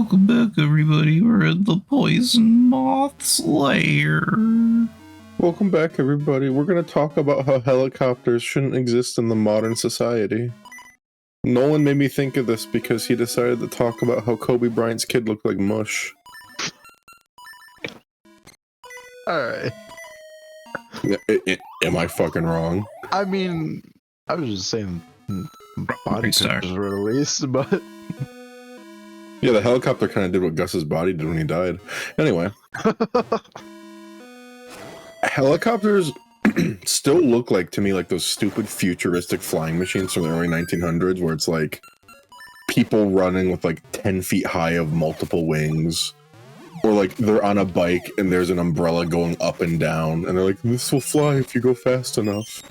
Welcome back, everybody. We're in the Poison Moth's lair. Welcome back, everybody. We're going to talk about how helicopters shouldn't exist in the modern society. Nolan made me think of this because he decided to talk about how Kobe Bryant's kid looked like mush. Alright. Am I fucking wrong? I mean, I was just saying body pictures were released, but... Yeah, the helicopter kind of did what Gus's body did when he died. Anyway. Helicopters still look like, to me, like those stupid futuristic flying machines from the early 1900s where it's like people running with like 10 feet high of multiple wings. Or like they're on a bike and there's an umbrella going up and down and they're like, this will fly if you go fast enough.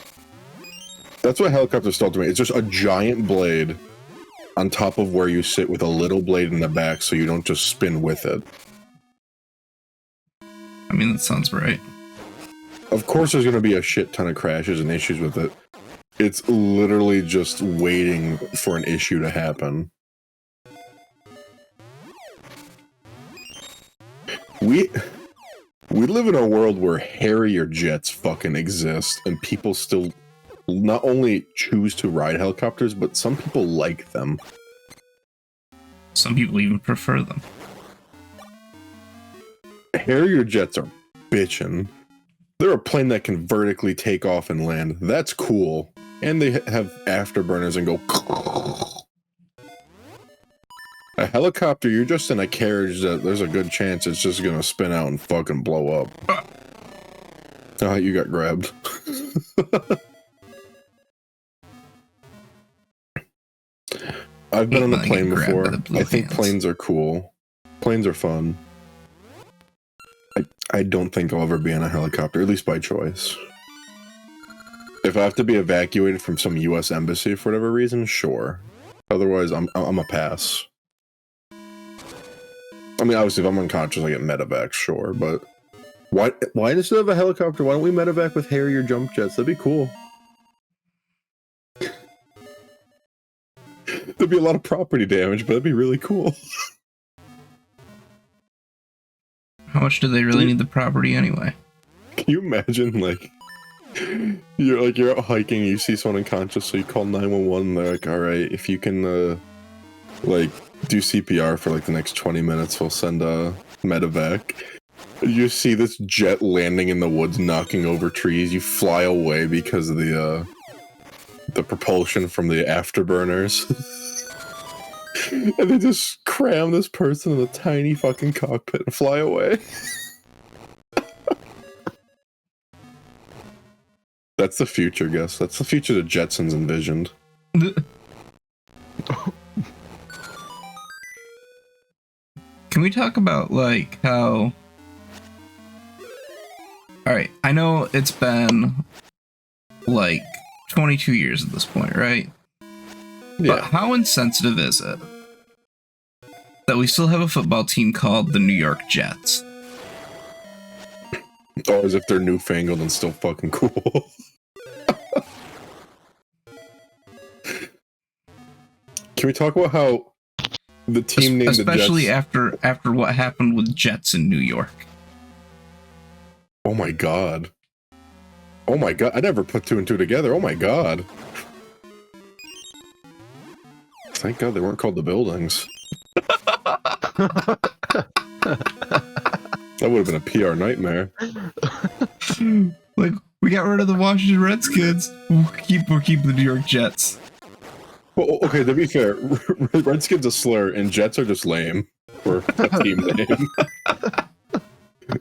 That's what helicopters still to me. It's just a giant blade on top of where you sit with a little blade in the back so you don't just spin with it. I mean, that sounds right. Of course there's going to be a shit ton of crashes and issues with it. It's literally just waiting for an issue to happen. We live in a world where Harrier jets fucking exist and people still not only choose to ride helicopters, but some people like them. Some people even prefer them. Harrier jets are bitchin'. They're a plane that can vertically take off and land. That's cool. And they have afterburners and go... A helicopter, you're just in a carriage that there's a good chance it's just gonna spin out and fucking blow up. Oh, you got grabbed. I've been on a plane before. I think planes are cool. Planes are fun. I don't think I'll ever be on a helicopter, at least by choice. If I have to be evacuated from some US embassy for whatever reason, sure. Otherwise, I'm a pass. I mean, obviously, if I'm unconscious, I get medevac, sure, but why instead of a helicopter, why don't we medevac with Harrier jump jets? That'd be cool. There'd be a lot of property damage, but that'd be really cool. How much do they really need the property anyway? Can you imagine, like, you're out hiking, you see someone unconscious, so you call 911, and they're like, alright, if you can, like, do CPR for, like, the next 20 minutes, we'll send a medevac. You see this jet landing in the woods, knocking over trees, you fly away because of the propulsion from the afterburners. And they just cram this person in a tiny fucking cockpit and fly away. That's the future, Gus. That's the future the Jetsons envisioned. Can we talk about, like, how... Alright, I know it's been, like, 22 years at this point, right? Yeah. But how insensitive is it that we still have a football team called the New York Jets? Oh, as if they're newfangled and still fucking cool. Can we talk about how the team named especially the Jets... after what happened with Jets in New York? Oh my god. Oh my god, I never put two and two together. Oh my god. Thank god they weren't called the buildings. That would have been a PR nightmare. Like, we got rid of the Washington Redskins. We're keeping the New York Jets. Well, okay, to be fair, Redskins a slur and Jets are just lame for a team name.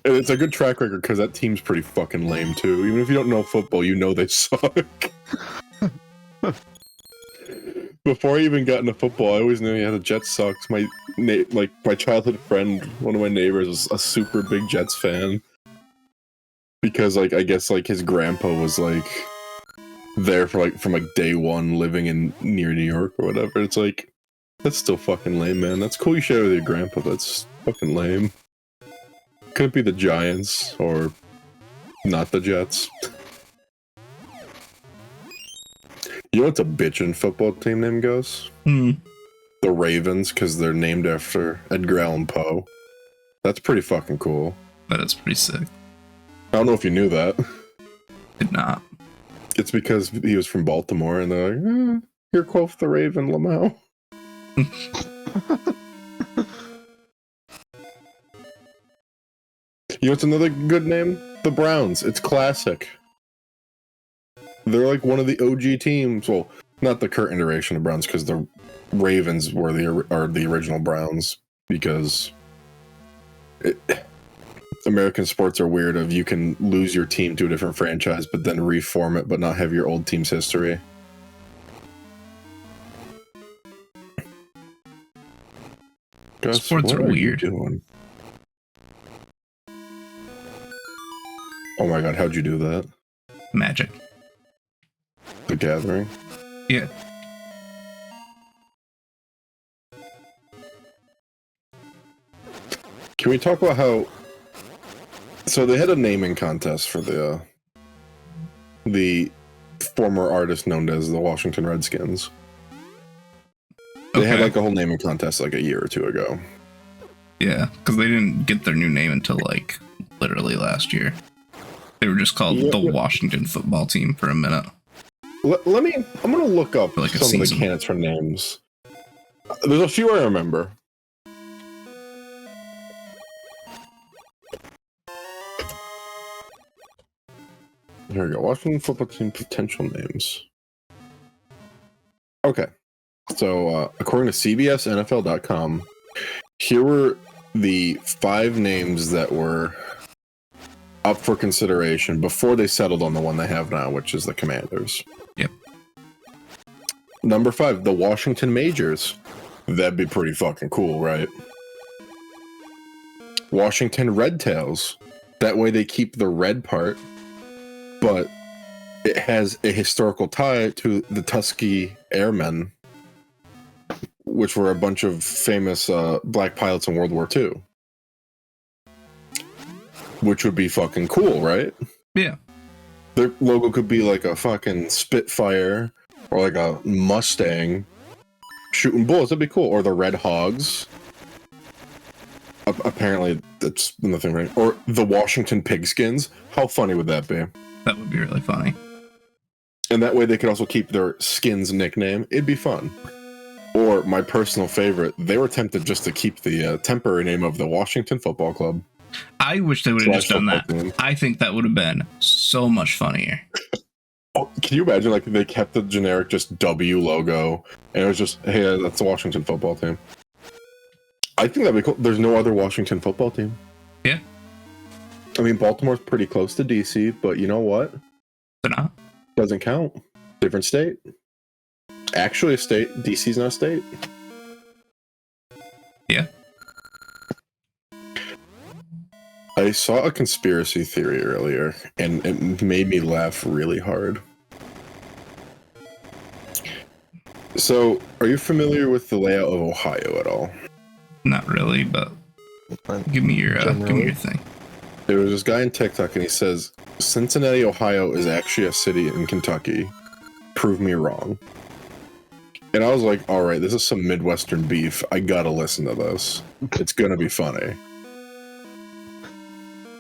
And it's a good track record because that team's pretty fucking lame too. Even if you don't know football, you know they suck. Before I even got into football, I always knew, yeah, the Jets sucks. My childhood friend, one of my neighbors, was a super big Jets fan. Because, like, I guess, like, his grandpa was, like, there for, like, from, like, day one, living near New York or whatever. It's like, that's still fucking lame, man. That's cool you share with your grandpa, but that's fucking lame. Could it be the Giants, or not the Jets? You know what's a bitchin' football team name, Gus? the Ravens because they're named after Edgar Allan Poe. That's pretty fucking cool. That is pretty sick. I don't know if you knew that. Did not. It's because he was from Baltimore, and they're like, "Here, quoth the Raven, Lamau." You know what's another good name? The Browns. It's classic. They're like one of the OG teams. Well, not the current iteration of Browns, because the Ravens were the original Browns. Because American sports are weird. Of you can lose your team to a different franchise, but then reform it, but not have your old team's history. Gus, Sports are weird. Doing? Oh my god, how'd you do that? Magic. The Gathering? Yeah. Can we talk about how... So they had a naming contest for the former artist known as the Washington Redskins. They had like a whole naming contest like a year or two ago. Yeah, because they didn't get their new name until like literally last year. They were just called the Washington football team for a minute. I'm gonna look up like some of the candidates for names. There's a few I remember. Here we go. Washington football team potential names. Okay. So, according to CBSNFL.com, here were the 5 names that were up for consideration before they settled on the one they have now, which is the Commanders. Yep. Number 5, the Washington Majors. That'd be pretty fucking cool, right? Washington Redtails. That way they keep the red part, but it has a historical tie to the Tuskegee Airmen, which were a bunch of famous black pilots in World War II. Which would be fucking cool, right? Yeah. Their logo could be like a fucking Spitfire or like a Mustang shooting bullets. That'd be cool. Or the Red Hogs. Apparently, that's nothing right. Or the Washington Pigskins. How funny would that be? That would be really funny. And that way they could also keep their skins nickname. It'd be fun. Or my personal favorite, they were tempted just to keep the temporary name of the Washington Football Club. I wish they would have just done that. Team. I think that would have been so much funnier. Oh, can you imagine, like, they kept the generic just W logo, and it was just, hey, that's the Washington football team. I think that'd be cool. There's no other Washington football team. Yeah. I mean, Baltimore's pretty close to DC, but you know what? They're not. Doesn't count. Different state. Actually a state. DC's not a state. Yeah. I saw a conspiracy theory earlier, and it made me laugh really hard. So, are you familiar with the layout of Ohio at all? Not really, but give me your thing. There was this guy in TikTok, and he says, Cincinnati, Ohio is actually a city in Kentucky. Prove me wrong. And I was like, all right, this is some Midwestern beef. I gotta listen to this. It's gonna be funny.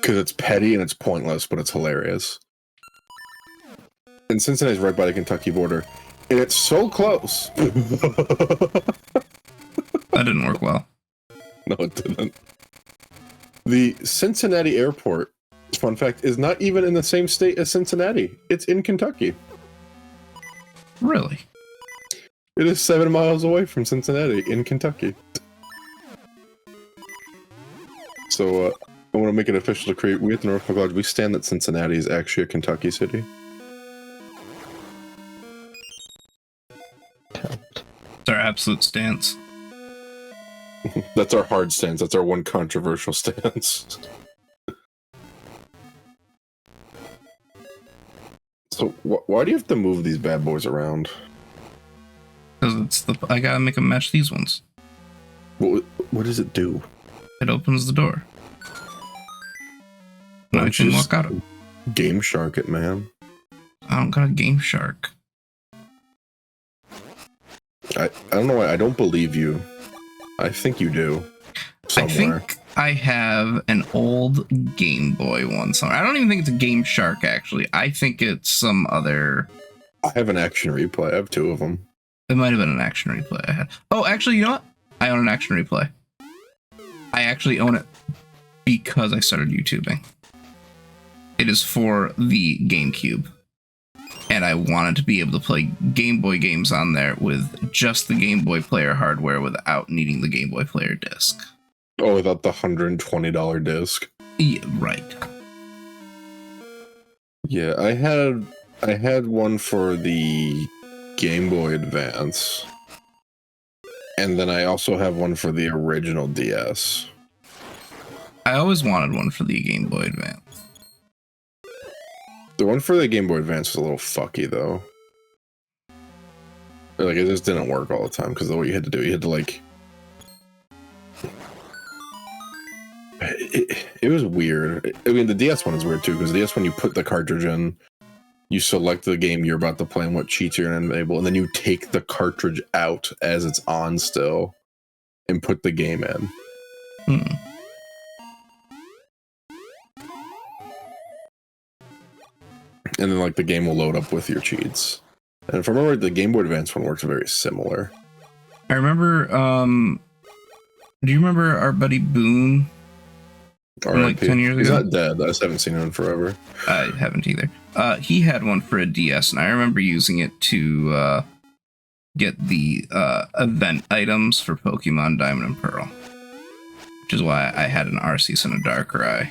Because it's petty and it's pointless, but it's hilarious. And Cincinnati's right by the Kentucky border. And it's so close. That didn't work well. No, it didn't. The Cincinnati airport, fun fact, is not even in the same state as Cincinnati. It's in Kentucky. Really? It is 7 miles away from Cincinnati in Kentucky. So, I want to make it official decree. We at the North Lodge, we stand that Cincinnati is actually a Kentucky city. It's our absolute stance. That's our hard stance. That's our one controversial stance. So, why do you have to move these bad boys around? Because I gotta make them match these ones. What does it do? It opens the door. Now I can walk out of it. Game Shark it, man. I don't got a Game Shark. I don't know why I don't believe you. I think you do. Somewhere. I think I have an old Game Boy one somewhere. I don't even think it's a Game Shark, actually. I think it's some other... I have an action replay. I have 2 of them. It might have been an action replay I had. Oh, actually, you know what? I own an action replay. I actually own it because I started YouTubing. It is for the GameCube. And I wanted to be able to play Game Boy games on there with just the Game Boy Player hardware without needing the Game Boy Player disc. Oh, without the $120 disc. Yeah, right. Yeah, I had one for the Game Boy Advance. And then I also have one for the original DS. I always wanted one for the Game Boy Advance. The one for the Game Boy Advance was a little fucky, though. Like, it just didn't work all the time, because what you had to do, you had to, like... It was weird. I mean, the DS one is weird, too, because the DS one, you put the cartridge in, you select the game you're about to play and what cheats you're going to enable, and then you take the cartridge out as it's on still, and put the game in. Hmm. And then, like, the game will load up with your cheats. And if I remember, the Game Boy Advance one works very similar. I remember, do you remember our buddy Boone? From like 10 years ago? He's not dead. I just haven't seen him in forever. I haven't either. He had one for a DS, and I remember using it to get the event items for Pokemon Diamond and Pearl. Which is why I had an Arceus and a Darkrai.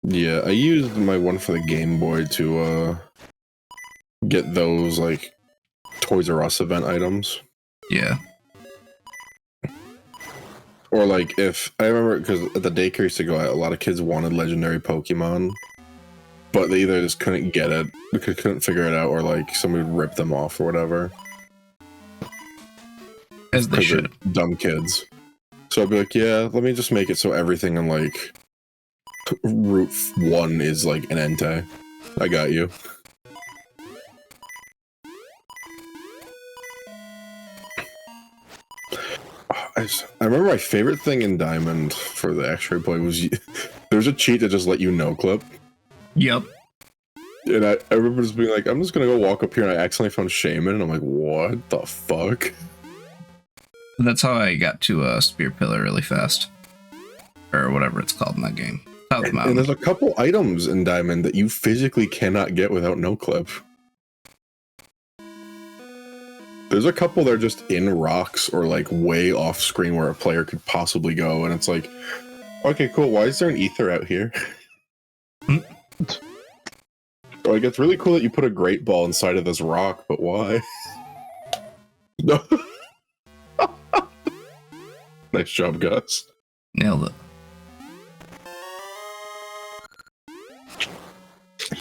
Yeah, I used my one for the Game Boy to get those, like, Toys R Us event items. Yeah. Or, like, if I remember, because at the daycare I used to go out, a lot of kids wanted legendary Pokemon, but they either just couldn't get it, because couldn't figure it out, or, like, somebody would rip them off or whatever. As they should. Dumb kids. So I'd be like, yeah, let me just make it so everything in, like, Route 1 is, like, an Entei. I got you. I remember my favorite thing in Diamond for the X-ray play was there's a cheat that just let you no clip. Yep. And I remember just being like, I'm just gonna go walk up here, and I accidentally found Shaman, and I'm like, what the fuck? That's how I got to Spear Pillar really fast. Or whatever it's called in that game. And there's a couple items in Diamond that you physically cannot get without no clip. There's a couple that are just in rocks or like way off screen where a player could possibly go, and it's like, okay, cool, why is there an ether out here? Like, it's really cool that you put a great ball inside of this rock, but why? No. Nice job, Gus. Nailed it.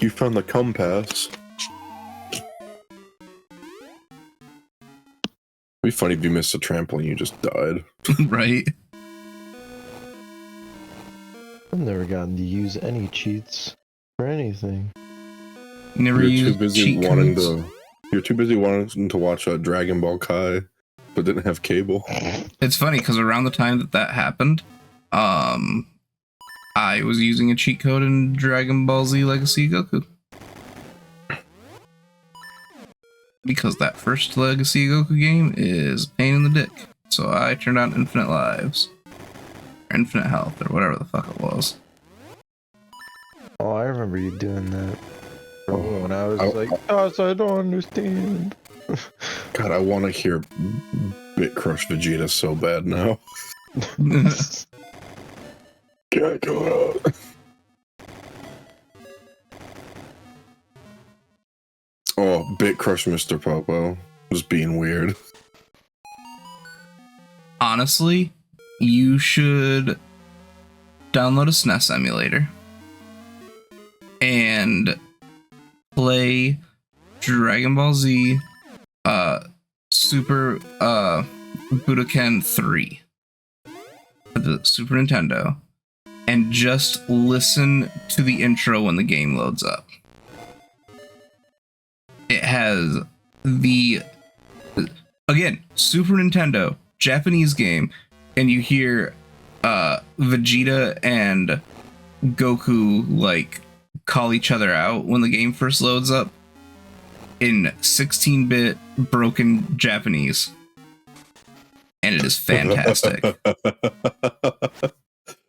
You found the compass. It'd be funny if you missed a trampoline and you just died. Right? I've never gotten to use any cheats for anything. Never used cheat codes? You're too busy wanting to watch Dragon Ball Kai, but didn't have cable. It's funny, because around the time that happened, I was using a cheat code in Dragon Ball Z Legacy Goku. Because that first Legacy Goku game is a pain in the dick. So I turned on Infinite Lives. Or Infinite Health, or whatever the fuck it was. Oh, I remember you doing that. When I was like, Gosh, I don't understand. God, I want to hear Bit Crush Vegeta so bad now. Can't go out. Oh, Bit Crush Mr. Popo. Just being weird. Honestly, you should download a SNES emulator and play Dragon Ball Z Super Budokan 3 for the Super Nintendo, and just listen to the intro when the game loads up. It has the again, Super Nintendo, Japanese game, and you hear Vegeta and Goku like call each other out when the game first loads up in 16-bit broken Japanese. And it is fantastic.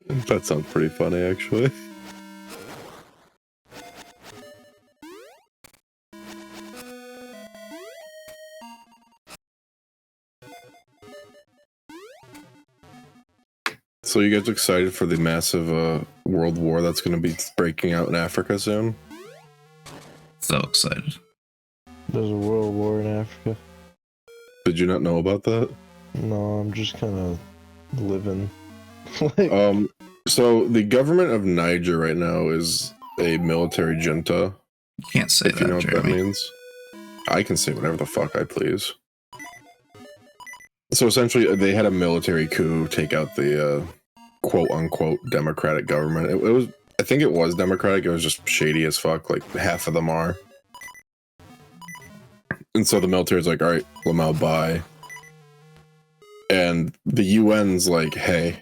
That sounds pretty funny, actually. So you guys excited for the massive world war that's going to be breaking out in Africa soon? So excited. There's a world war in Africa. Did you not know about that? No, I'm just kind of living. So the government of Niger right now is a military junta. You can't say If that, you know what Jeremy. that means. I can say whatever the fuck I please. So essentially, they had a military coup take out the quote-unquote democratic government. It was, I think it was democratic. It was just shady as fuck. Like, half of them are. And so the military's like, all right, Lamau, bye. And the UN's like, hey,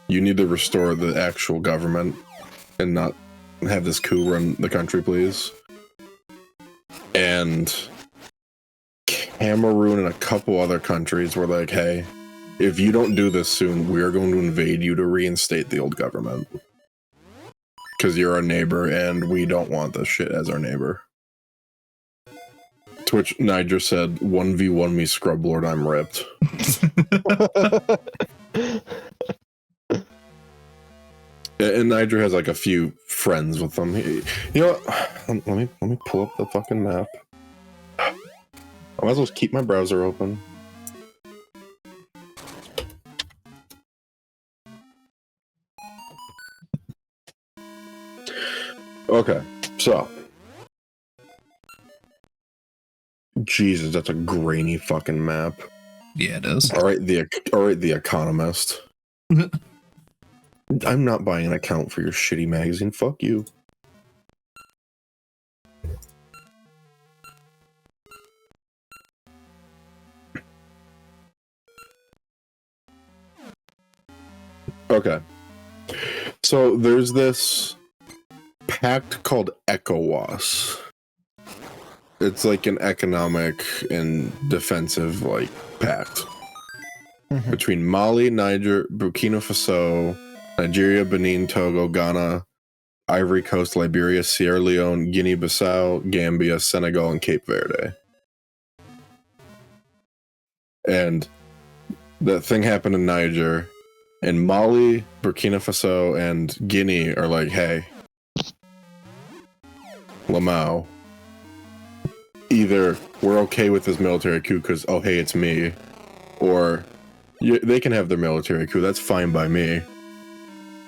you need to restore the actual government and not have this coup run the country, please. And Cameroon and a couple other countries were like, hey, if you don't do this soon, we are going to invade you to reinstate the old government. Because you're our neighbor and we don't want this shit as our neighbor. To which Niger said, 1v1 me, scrub lord, I'm ripped. And Niger has like a few friends with them. You know what? Let me pull up the fucking map. I might as well keep my browser open. Okay, so. Jesus, that's a grainy fucking map. Yeah, it is. All right, The Economist. I'm not buying an account for your shitty magazine. Fuck you. Okay. So there's this pact called ECOWAS. It's like an economic and defensive like pact between Mali, Niger, Burkina Faso, Nigeria, Benin, Togo, Ghana, Ivory Coast, Liberia, Sierra Leone, Guinea-Bissau, Gambia, Senegal, and Cape Verde. And that thing happened in Niger, and Mali, Burkina Faso, and Guinea are like, hey, Lamau, either we're okay with this military coup because, oh, hey, it's me, or they can have their military coup. That's fine by me.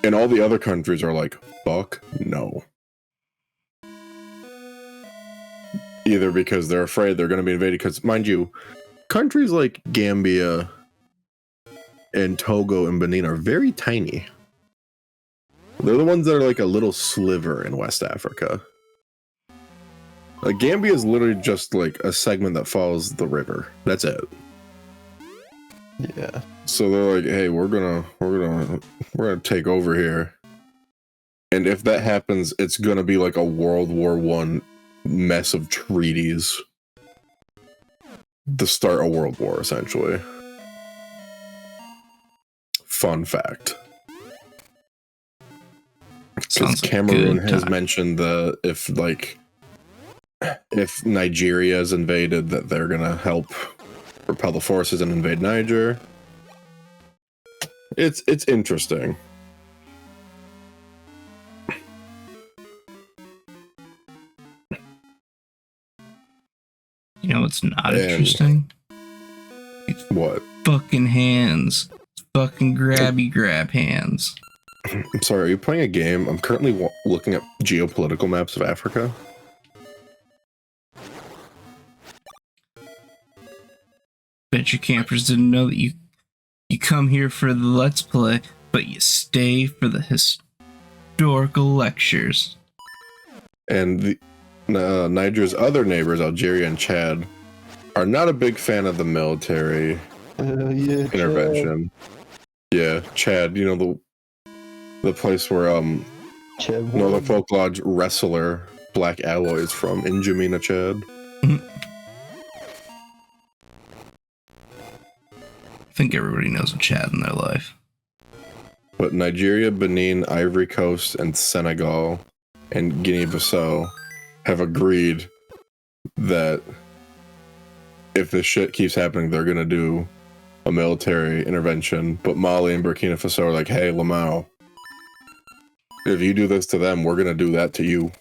And all the other countries are like, fuck no. Either because they're afraid they're going to be invaded, because, mind you, countries like Gambia and Togo and Benin are very tiny. They're the ones that are like a little sliver in West Africa. Like, Gambia is literally just like a segment that follows the river. That's it. Yeah. So they're like, hey, we're gonna take over here. And if that happens, it's gonna be like a World War I mess of treaties to start a world war, essentially. Fun fact. Because Cameroon has mentioned that if Nigeria is invaded, that they're gonna help repel the forces and invade Niger. It's interesting. You know what's not interesting? What? Fucking hands. Fucking grab hands. I'm sorry, are you playing a game? I'm currently looking at geopolitical maps of Africa. Bet your campers didn't know that you come here for the Let's Play, but you stay for the historical lectures. And Niger's other neighbors, Algeria and Chad, are not a big fan of the military Yeah, intervention. Yeah, Chad, you know the place where Chad Northern Folk Lodge wrestler Black Alloy is from, in Jamina, Chad. I think everybody knows a Chad in their life. But Nigeria, Benin, Ivory Coast, and Senegal, and Guinea-Bissau have agreed that if this shit keeps happening, they're gonna do a military intervention. But Mali and Burkina Faso are like, hey, Lamau, if you do this to them, we're gonna do that to you.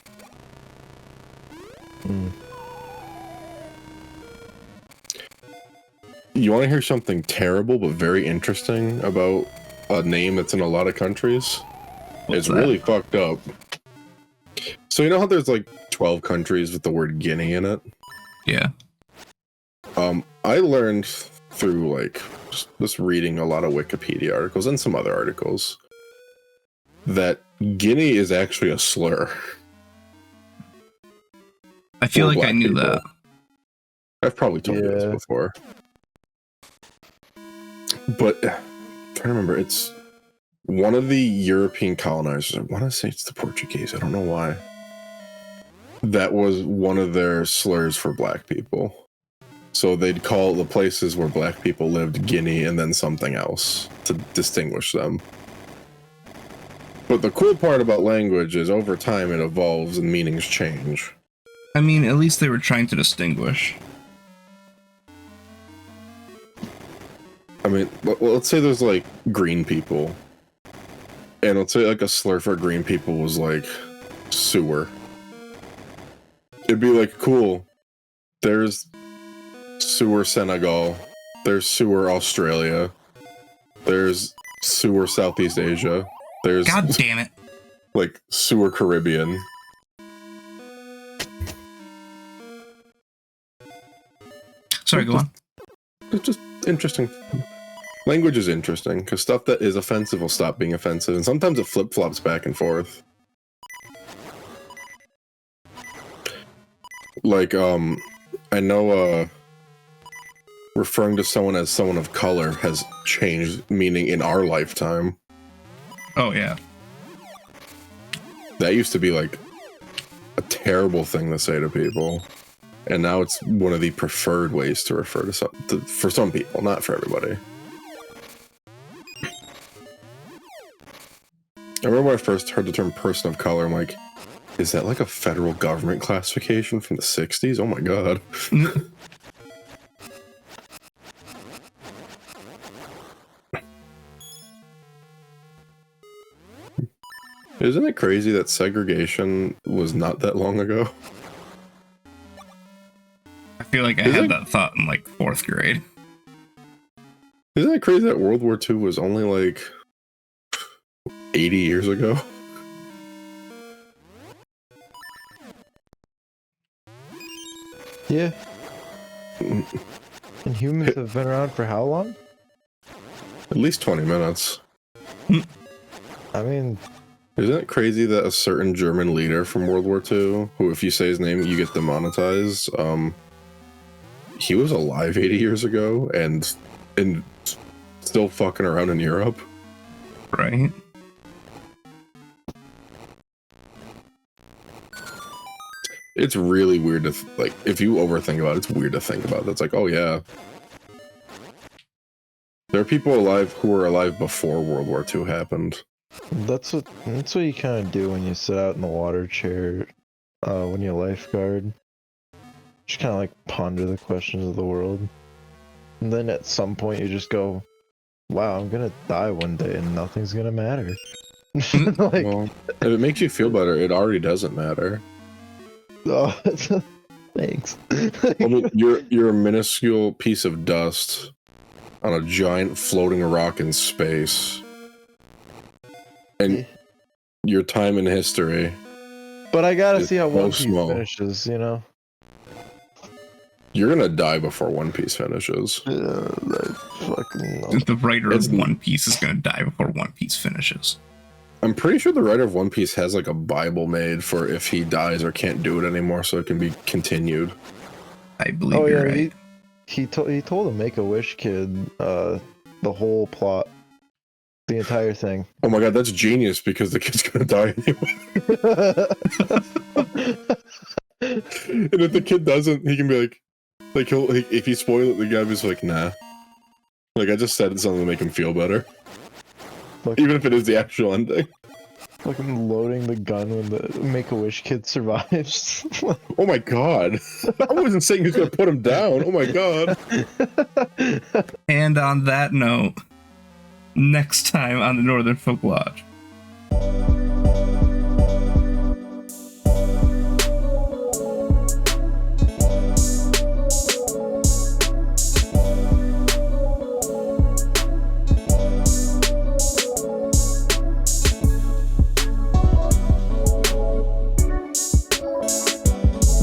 You want to hear something terrible but very interesting about a name that's in a lot of countries? It's really fucked up. So you know how there's like 12 countries with the word Guinea in it? Yeah. I learned through like just reading a lot of Wikipedia articles and some other articles that Guinea is actually a slur. I feel like I knew that. I've probably told you this before. But I'm trying to remember, it's one of the European colonizers. I want to say it's the Portuguese. I don't know why. That was one of their slurs for black people. So they'd call the places where black people lived Guinea and then something else to distinguish them. But the cool part about language is over time it evolves and meanings change. I mean, at least they were trying to distinguish. I mean, let's say there's like green people. And let's say like a slur for green people was like sewer. It'd be like, cool, there's sewer Senegal, there's sewer Australia, there's sewer Southeast Asia, there's God damn it, like sewer Caribbean. Sorry, go on. It's just interesting. Language is interesting because stuff that is offensive will stop being offensive, and sometimes it flip-flops back and forth. Like, I know, referring to someone as someone of color has changed meaning in our lifetime. Oh, yeah. That used to be, like, a terrible thing to say to people. And now it's one of the preferred ways to refer to for some people, not for everybody. I remember when I first heard the term person of color, I'm like, is that like a federal government classification from the 60s? Oh my god. Isn't it crazy that segregation was not that long ago? I feel like I had that thought in like 4th grade. Isn't it crazy that World War II was only like 80 years ago? Yeah. And humans have been around for how long? At least 20 minutes. I mean, isn't it crazy that a certain German leader from World War II, who if you say his name, you get demonetized, he was alive 80 years ago and still fucking around in Europe? Right? It's really weird to, like, if you overthink about it, it's weird to think about it. It's like, oh yeah. There are people alive who were alive before World War II happened. that's what you kind of do when you sit out in the water chair, when you're lifeguard. Just kind of like ponder the questions of the world. And then at some point you just go, wow, I'm gonna die one day and nothing's gonna matter. Like, well, if it makes you feel better, it already doesn't matter. oh, thanks. I mean, you're a minuscule piece of dust on a giant floating rock in space. And your time in history. But I gotta see how so One Piece small. finishes, you know? You're gonna die before One Piece finishes. Yeah, I fucking know. The writer of One Piece is going to die before One Piece finishes. I'm pretty sure the writer of One Piece has like a Bible made for if he dies or can't do it anymore so it can be continued. I believe you're right. he told a Make-A-Wish kid the whole plot, the entire thing. Oh my god, that's genius because the kid's gonna die anyway. And if the kid doesn't, he can be like if he spoil it, the guy was like, nah. Like I just said something to make him feel better, even if it is the actual ending. Fucking loading the gun when the Make-A-Wish kid survives. Oh my god. I wasn't saying he's gonna put him down. Oh my god. And on that note, next time on the Northern Folk Lodge.